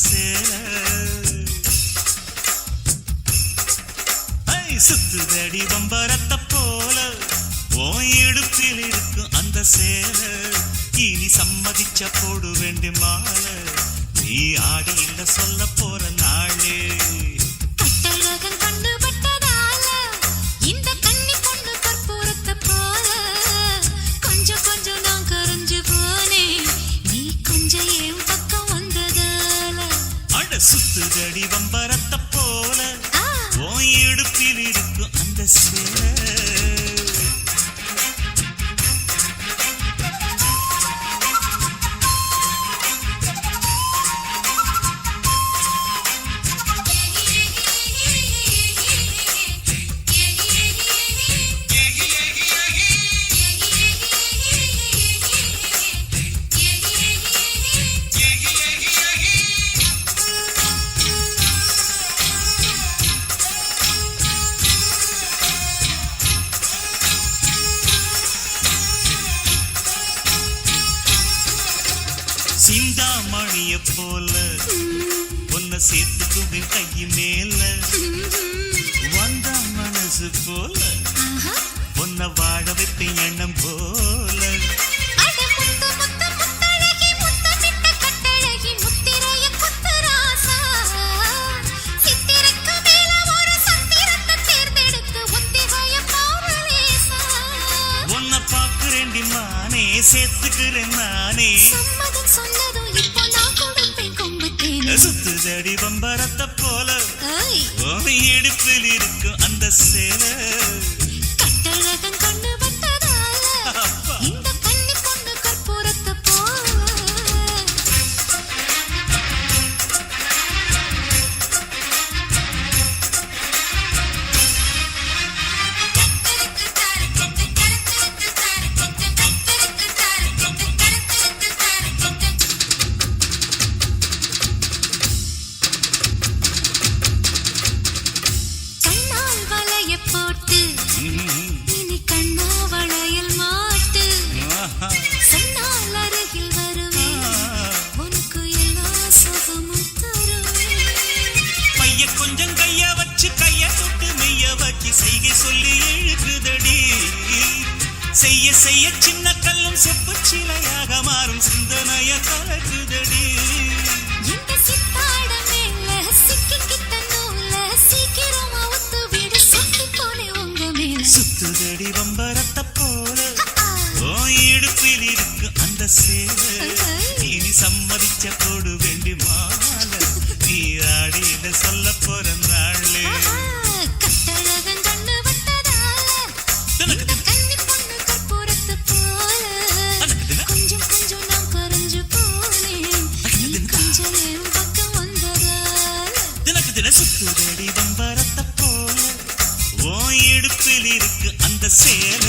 சேல சுத்துதடி பம்பரத்தை போல ஓன் இடுப்பில் இருக்கும் அந்த சேல இனி சம்மதிச்ச போடு வேண்டி மால நீ ஆடி இல்ல சொல்ல போற நாளே சுத்துதடி வம்பரத்தை போல ஓன் இடுப்பில் இருக்கும் அந்த சேல சிந்தாமணிய போல உன்னை சேர்த்துக்குவே கைய மேல வந்த மனசு போல உன்னை வாழ வைப்பேன் எண்ணம் போல உன்னை பாக்குறேண்டி மானே சேர்த்துக்கிறேன் நானே சுத்துதடி பம்பரத்தை போல இடுப்பில் இருக்கும் அந்த சேல இனி கண்ணா வளையல் மாட்டு சொன்னால் அருகில் வருவேன் உனக்கு எல்லா சுகமும் தருவேன் பைய கொஞ்சம் கைய வச்சு கைய தொட்டு மெய்ய வச்சு செய்கை சொல்லி எழுதுதடி செய்ய செய்ய சின்ன கல்லும் செப்பு சிலையாக மாறும் சிந்தனைய கலக்குதடி சுத்துதடி வம்பரத்தை போல ஓன் இடுப்பில் இருக்கு அந்த சேல இனி சம்மதிச்ச போடு வேண்டி மால நீ ஆடியில சொல்ல போற நாளே சுத்துதடி வம்பரத்தை போல ஓன் இடுப்பில் இருக்கு அந்த சேல